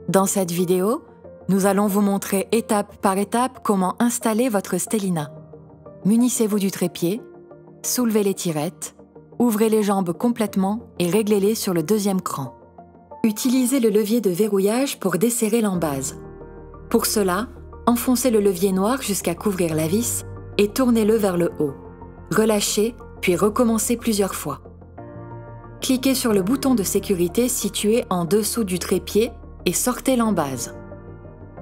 Dans cette vidéo, nous allons vous montrer étape par étape comment installer votre Stellina. Munissez-vous du trépied, soulevez les tirettes, ouvrez les jambes complètement et réglez-les sur le deuxième cran. Utilisez le levier de verrouillage pour desserrer l'embase. Pour cela, enfoncez le levier noir jusqu'à couvrir la vis et tournez-le vers le haut. Relâchez, puis recommencez plusieurs fois. Cliquez sur le bouton de sécurité situé en dessous du trépied et sortez l'embase.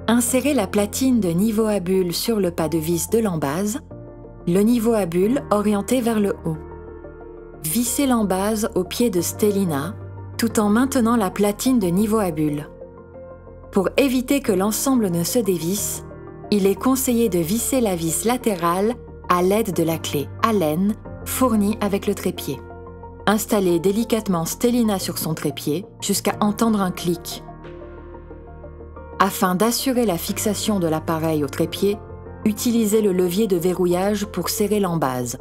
Insérez la platine de niveau à bulles sur le pas de vis de l'embase, le niveau à bulles orienté vers le haut. Vissez l'embase au pied de Stellina tout en maintenant la platine de niveau à bulles. Pour éviter que l'ensemble ne se dévisse, il est conseillé de visser la vis latérale à l'aide de la clé Allen fournie avec le trépied. Installez délicatement Stellina sur son trépied jusqu'à entendre un clic. Afin d'assurer la fixation de l'appareil au trépied, utilisez le levier de verrouillage pour serrer l'embase.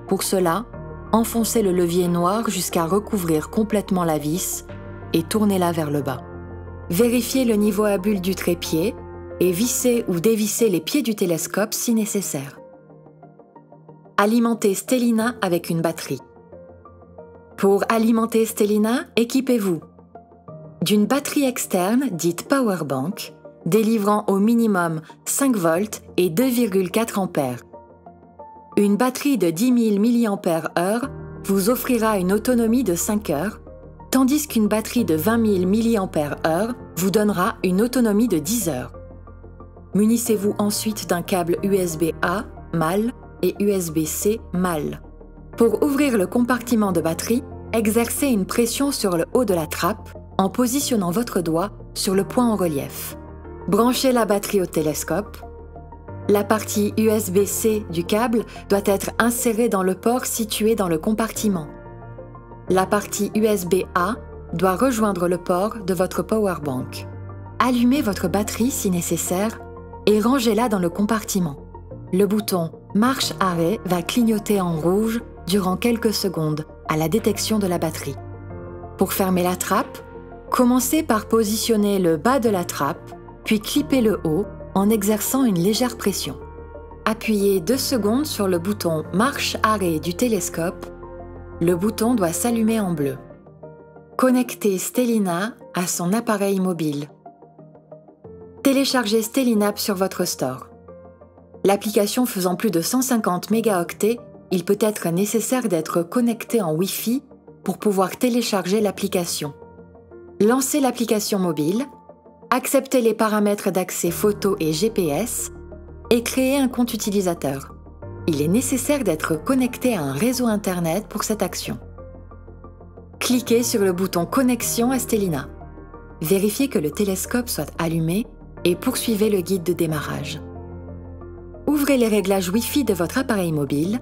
Pour cela, enfoncez le levier noir jusqu'à recouvrir complètement la vis et tournez-la vers le bas. Vérifiez le niveau à bulles du trépied et vissez ou dévissez les pieds du télescope si nécessaire. Alimentez Stellina avec une batterie. Pour alimenter Stellina, équipez-vous d'une batterie externe dite Powerbank, délivrant au minimum 5 volts et 2,4 ampères. Une batterie de 10 000 mAh vous offrira une autonomie de 5 heures, tandis qu'une batterie de 20 000 mAh vous donnera une autonomie de 10 heures. Munissez-vous ensuite d'un câble USB-A mâle et USB-C mâle. Pour ouvrir le compartiment de batterie, exercez une pression sur le haut de la trappe en positionnant votre doigt sur le point en relief. Branchez la batterie au télescope. La partie USB-C du câble doit être insérée dans le port situé dans le compartiment. La partie USB-A doit rejoindre le port de votre powerbank. Allumez votre batterie si nécessaire et rangez-la dans le compartiment. Le bouton marche-arrêt va clignoter en rouge durant quelques secondes à la détection de la batterie. Pour fermer la trappe, commencez par positionner le bas de la trappe, puis clipper le haut en exerçant une légère pression. Appuyez 2 secondes sur le bouton marche-arrêt du télescope. Le bouton doit s'allumer en bleu. Connectez Stellina à son appareil mobile. Téléchargez Stellina sur votre store. L'application faisant plus de 150 mégaoctets, il peut être nécessaire d'être connecté en Wi-Fi pour pouvoir télécharger l'application. Lancez l'application mobile, acceptez les paramètres d'accès photo et GPS et créez un compte utilisateur. Il est nécessaire d'être connecté à un réseau Internet pour cette action. Cliquez sur le bouton Connexion à Stellina. Vérifiez que le télescope soit allumé et poursuivez le guide de démarrage. Ouvrez les réglages Wi-Fi de votre appareil mobile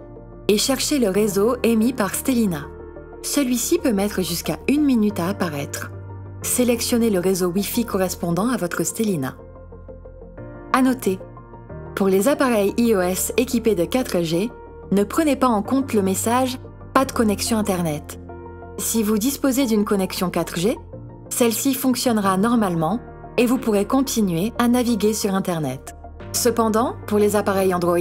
et cherchez le réseau émis par Stellina. Celui-ci peut mettre jusqu'à 1 minute à apparaître. Sélectionnez le réseau Wi-Fi correspondant à votre Stellina. À noter, pour les appareils iOS équipés de 4G, ne prenez pas en compte le message « Pas de connexion Internet ». Si vous disposez d'une connexion 4G, celle-ci fonctionnera normalement et vous pourrez continuer à naviguer sur Internet. Cependant, pour les appareils Android,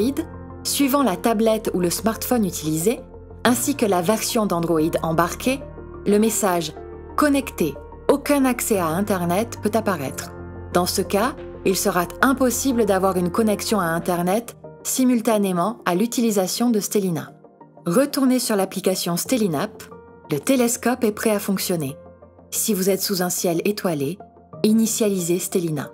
suivant la tablette ou le smartphone utilisé, ainsi que la version d'Android embarquée, le message « Connecté, aucun accès à Internet » peut apparaître. Dans ce cas, il sera impossible d'avoir une connexion à Internet simultanément à l'utilisation de Stellina. Retournez sur l'application Stellinap, le télescope est prêt à fonctionner. Si vous êtes sous un ciel étoilé, initialisez Stellina.